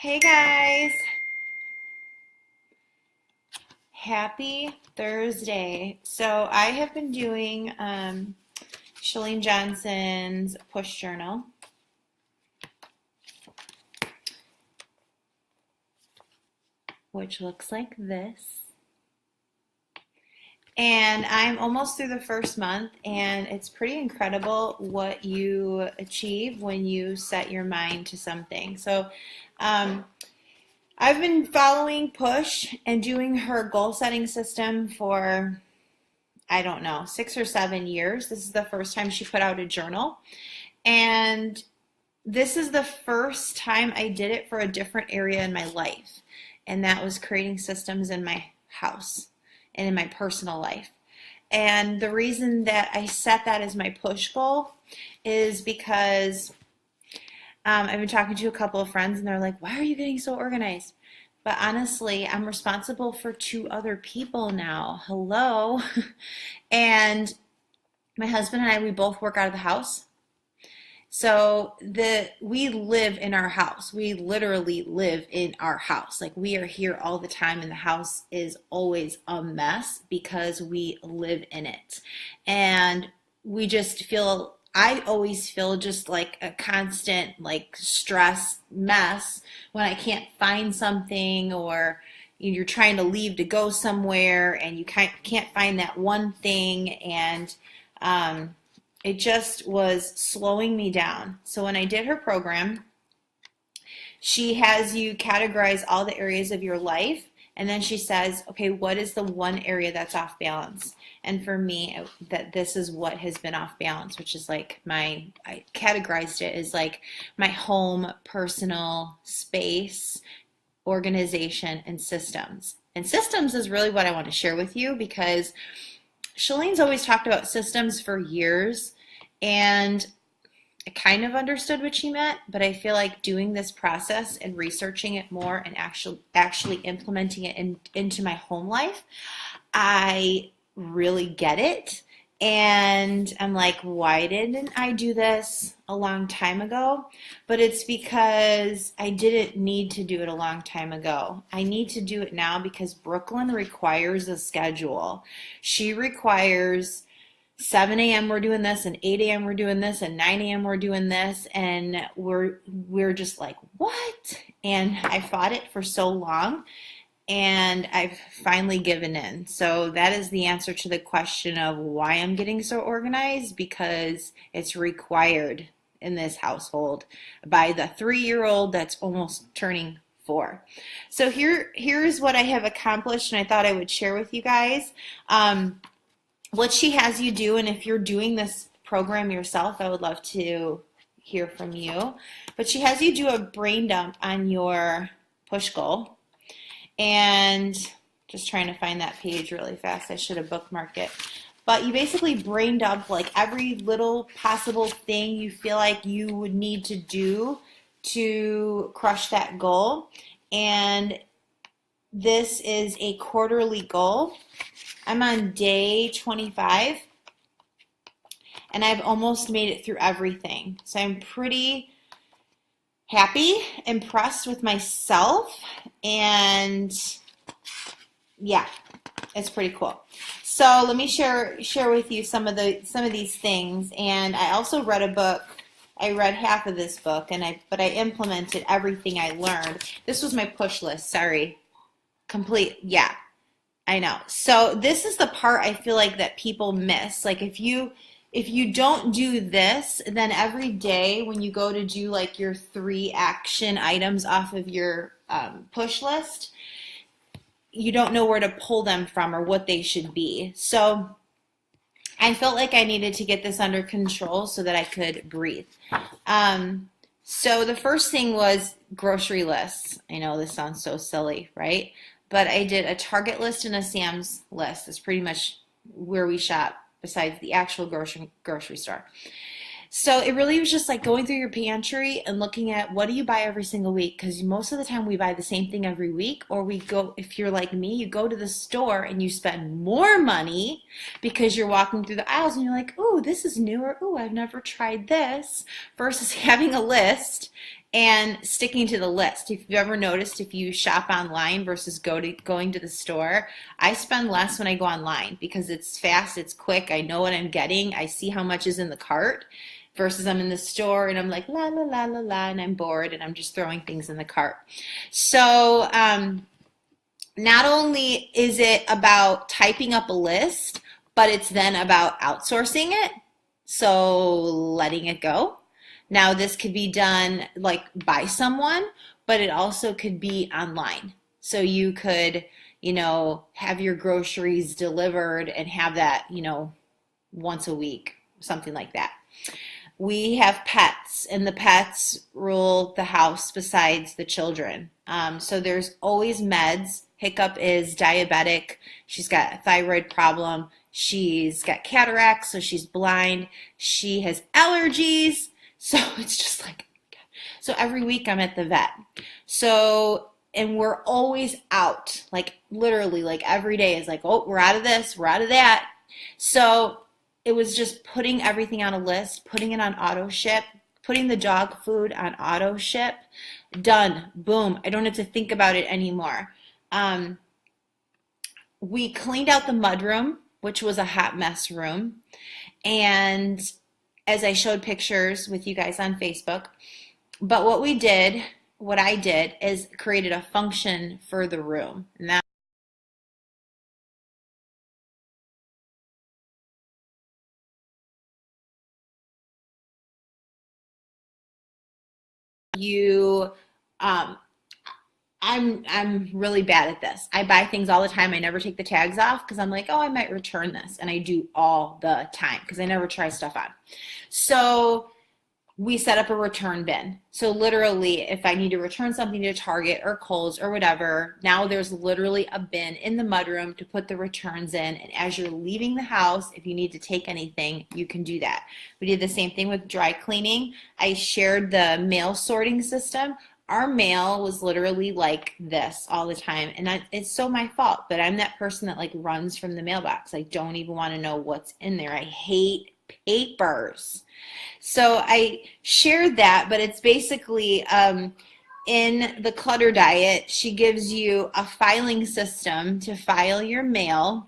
Hey guys, happy Thursday. So I have been doing Chalene Johnson's push journal, which looks like this. And I'm almost through the first month, and it's pretty incredible what you achieve when you set your mind to something. So um, I've been following Push and doing her goal setting system for I don't know, 6 or 7 years. This is the first time she put out a journal. And this is the first time I did it for a different area in my life. And that was creating systems in my house and in my personal life. And the reason that I set that as my push goal is because I've been talking to a couple of friends and they're like, why are you getting so organized? But honestly, I'm responsible for two other people now. Hello. And my husband and I, we both work out of the house. So we live in our house. We literally live in our house. Like we are here all the time and the house is always a mess because we live in it. And we just feel I always feel just like a constant like stress mess when I can't find something or you're trying to leave to go somewhere and you can't find that one thing and it just was slowing me down. So when I did her program, she has you categorize all the areas of your life and then she says, okay, what is the one area that's off balance? And for me, that this is what has been off balance, which is like I categorized it as like my home, personal space, organization, and systems. And systems is really what I want to share with you because Shalene's always talked about systems for years, and I kind of understood what she meant, but I feel like doing this process and researching it more and actually implementing it into my home life, I really get it. And I'm like, why didn't I do this a long time ago? But it's because I didn't need to do it a long time ago. I need to do it now because Brooklyn requires a schedule. She requires 7 a.m. we're doing this and 8 a.m. we're doing this and 9 a.m. we're doing this and we're just like, what? And I fought it for so long and I've finally given in. So that is the answer to the question of why I'm getting so organized, because it's required in this household by the 3-year-old that's almost turning 4. So here's what I have accomplished and I thought I would share with you guys. What she has you do, and if you're doing this program yourself, I would love to hear from you. But she has you do a brain dump on your push goal. And just trying to find that page really fast. I should have bookmarked it. But you basically brain dump like every little possible thing you feel like you would need to do to crush that goal. And this is a quarterly goal. I'm on day 25 and I've almost made it through everything. So I'm pretty happy, impressed with myself, and yeah, it's pretty cool. So let me share with you some of these things. And I also read a book. I read half of this book, but I implemented everything I learned. This was my push list. Sorry, complete. Yeah. I know. So this is the part I feel like that people miss. Like if you don't do this, then every day when you go to do like your 3 action items off of your push list, you don't know where to pull them from or what they should be. So I felt like I needed to get this under control so that I could breathe. So the first thing was grocery lists. I know this sounds so silly, right? But I did a Target list and a Sam's list. That's pretty much where we shop besides the actual grocery store. So it really was just like going through your pantry and looking at what do you buy every single week, because most of the time we buy the same thing every week, or we go, if you're like me, you go to the store and you spend more money because you're walking through the aisles and you're like, ooh, this is new, or ooh, I've never tried this, versus having a list and sticking to the list. If you've ever noticed, if you shop online versus going to the store, I spend less when I go online because it's fast, it's quick, I know what I'm getting, I see how much is in the cart versus I'm in the store and I'm like la la la la la and I'm bored and I'm just throwing things in the cart. So not only is it about typing up a list, but it's then about outsourcing it. So letting it go. Now this could be done like by someone, but it also could be online. So you could, have your groceries delivered and have that, once a week, something like that. We have pets, and the pets rule the house besides the children. So there's always meds. Hiccup is diabetic. She's got a thyroid problem. She's got cataracts, so she's blind. She has allergies. So it's just like, so every week I'm at the vet. So, and we're always out, like literally, like every day is like, oh, we're out of this, we're out of that. So it was just putting everything on a list, putting it on auto ship, putting the dog food on auto ship, done, boom. I don't have to think about it anymore. We cleaned out the mudroom, which was a hot mess room. And as I showed pictures with you guys on Facebook, but what I did is created a function for the room. And that I'm really bad at this. I buy things all the time. I never take the tags off because I'm like, oh, I might return this. And I do all the time because I never try stuff on. So we set up a return bin. So literally, if I need to return something to Target or Kohl's or whatever, now there's literally a bin in the mudroom to put the returns in. And as you're leaving the house, if you need to take anything, you can do that. We did the same thing with dry cleaning. I shared the mail sorting system. Our mail was literally like this all the time. And it's so my fault, but I'm that person that like runs from the mailbox. I don't even want to know what's in there. I hate papers. So I shared that, but it's basically in the clutter diet, she gives you a filing system to file your mail.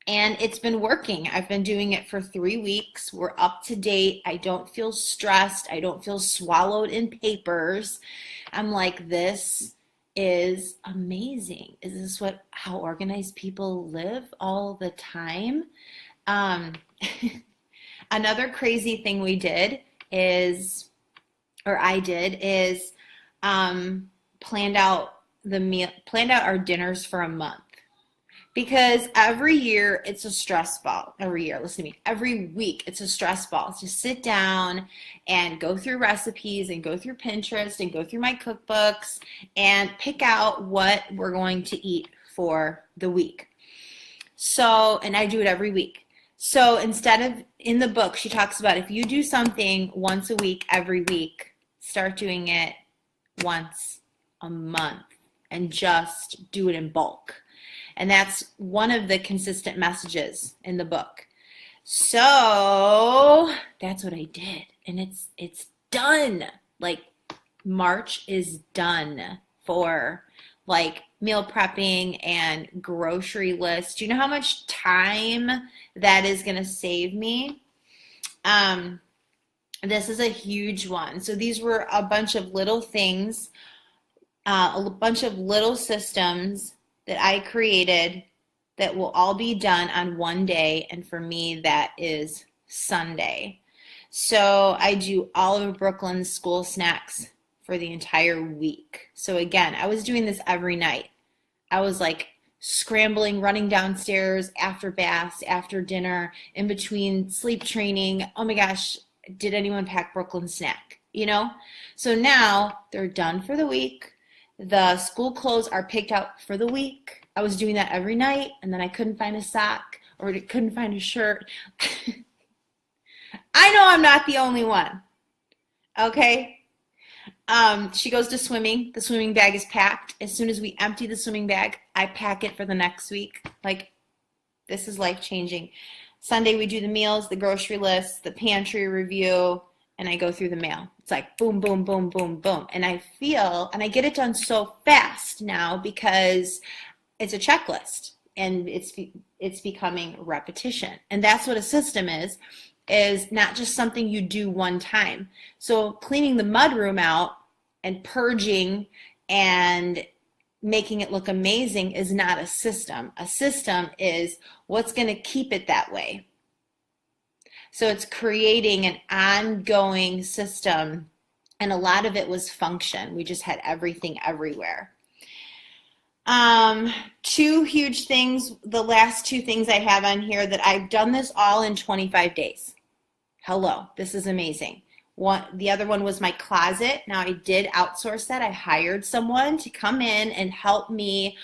And it's been working. I've been doing it for 3 weeks. We're up to date. I don't feel stressed. I don't feel swallowed in papers. I'm like, this is amazing. Is this how organized people live all the time? Another crazy thing I did is planned out our dinners for a month. Because every year it's a stress ball. Listen to me. Every week it's a stress ball. Just sit down and go through recipes and go through Pinterest and go through my cookbooks and pick out what we're going to eat for the week. So, and I do it every week. So instead of, in the book, she talks about if you do something once a week, every week, start doing it once a month and just do it in bulk. And that's one of the consistent messages in the book. So that's what I did. And it's done. Like March is done for like meal prepping and grocery lists. Do you know how much time that is going to save me? This is a huge one. So these were a bunch of little things, a bunch of little systems that I created that will all be done on one day, and for me that is Sunday. So I do all of Brooklyn's school snacks for the entire week. So again, I was doing this every night. I was like scrambling, running downstairs after baths, after dinner, in between sleep training. Oh my gosh, did anyone pack Brooklyn's snack? So now they're done for the week. The school clothes are picked out for the week. I was doing that every night, and then I couldn't find a sock or couldn't find a shirt. I know I'm not the only one. Okay? She goes to swimming. The swimming bag is packed. As soon as we empty the swimming bag, I pack it for the next week. Like, this is life-changing. Sunday, we do the meals, the grocery list, the pantry review. and I go through the mail. It's like boom, boom, boom, boom, boom. And I get it done so fast now because it's a checklist and it's becoming repetition. And that's what a system is not just something you do one time. So cleaning the mudroom out and purging and making it look amazing is not a system. A system is what's going to keep it that way. So it's creating an ongoing system, and a lot of it was function. We just had everything everywhere. Two huge things, the last two things I have on here, that I've done this all in 25 days. Hello, this is amazing. The other one was my closet. Now I did outsource that. I hired someone to come in and help me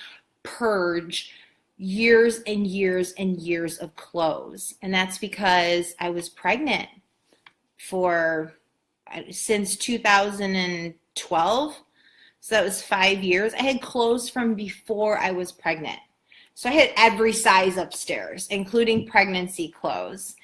purge years and years and years of clothes. And that's because I was pregnant since 2012. So that was 5 years. I had clothes from before I was pregnant. So I had every size upstairs, including pregnancy clothes.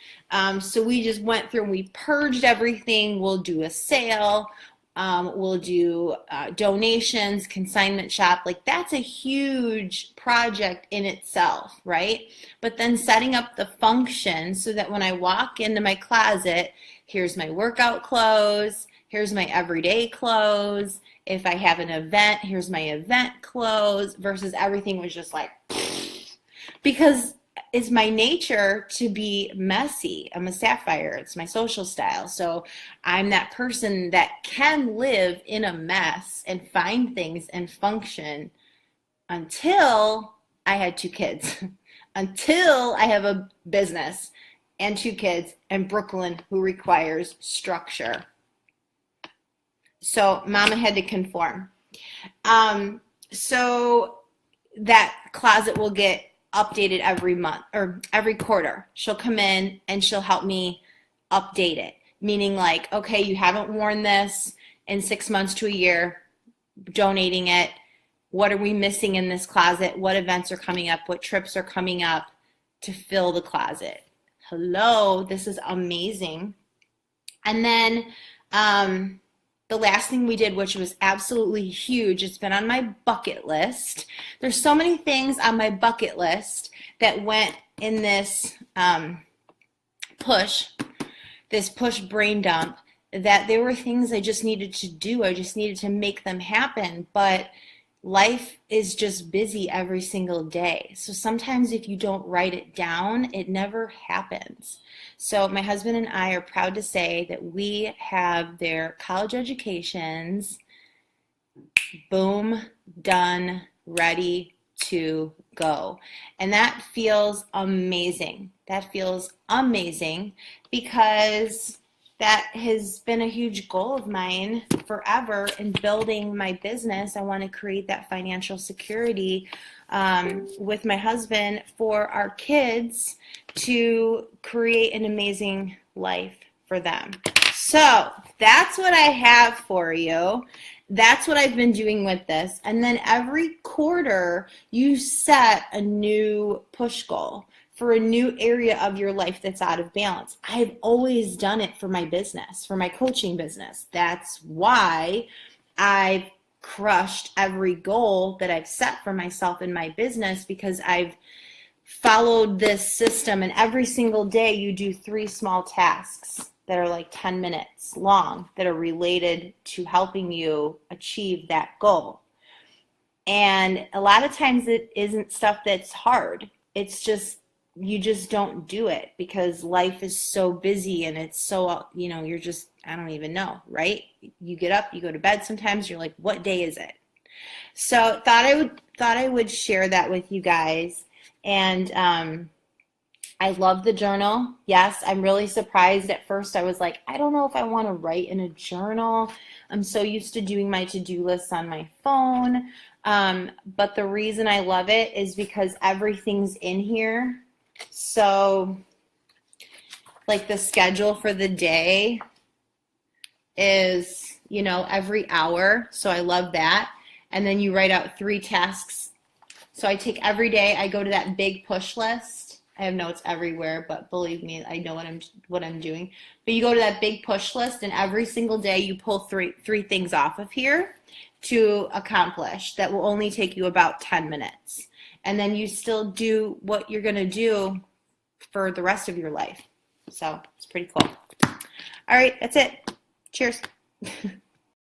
So we just went through and we purged everything. We'll do a sale. We'll do donations, consignment shop. Like, that's a huge project in itself, right? But then setting up the function so that when I walk into my closet, here's my workout clothes, here's my everyday clothes. If I have an event, here's my event clothes, versus everything was just like, because it's my nature to be messy. I'm a sapphire. It's my social style. So I'm that person that can live in a mess and find things and function until I had 2 kids, until I have a business and 2 kids and Brooklyn, who requires structure. So mama had to conform. So that closet will get updated every month or every quarter. She'll come in and she'll help me update it. Meaning, like, okay, you haven't worn this in 6 months to a year, donating it. What are we missing in this closet? What events are coming up? What trips are coming up to fill the closet? Hello, this is amazing. And then the last thing we did, which was absolutely huge, it's been on my bucket list. There's so many things on my bucket list that went in this push brain dump, that there were things I just needed to do. I just needed to make them happen. But life is just busy every single day. So sometimes if you don't write it down, it never happens. So my husband and I are proud to say that we have their college educations, boom, done, ready to go. And that feels amazing. That feels amazing because that has been a huge goal of mine forever in building my business. I want to create that financial security with my husband for our kids, to create an amazing life for them. So that's what I have for you. That's what I've been doing with this. And then every quarter you set a new push goal for a new area of your life that's out of balance. I've always done it for my business, for my coaching business. That's why I've crushed every goal that I've set for myself in my business, because I've followed this system. And every single day you do 3 small tasks that are like 10 minutes long that are related to helping you achieve that goal. And a lot of times it isn't stuff that's hard. It's just, you just don't do it because life is so busy and it's so, you're just, I don't even know, right? You get up, you go to bed sometimes, you're like, what day is it? So thought I would share that with you guys. And I love the journal. Yes, I'm really surprised. At first I was like, I don't know if I want to write in a journal. I'm so used to doing my to-do lists on my phone. But the reason I love it is because everything's in here. So like the schedule for the day is, every hour. So I love that. And then you write out 3 tasks. So I take every day, I go to that big push list I have notes everywhere, but believe me, I know what I'm doing. But you go to that big push list, and every single day you pull three things off of here to accomplish that will only take you about 10 minutes. And then you still do what you're going to do for the rest of your life. So it's pretty cool. All right, that's it. Cheers.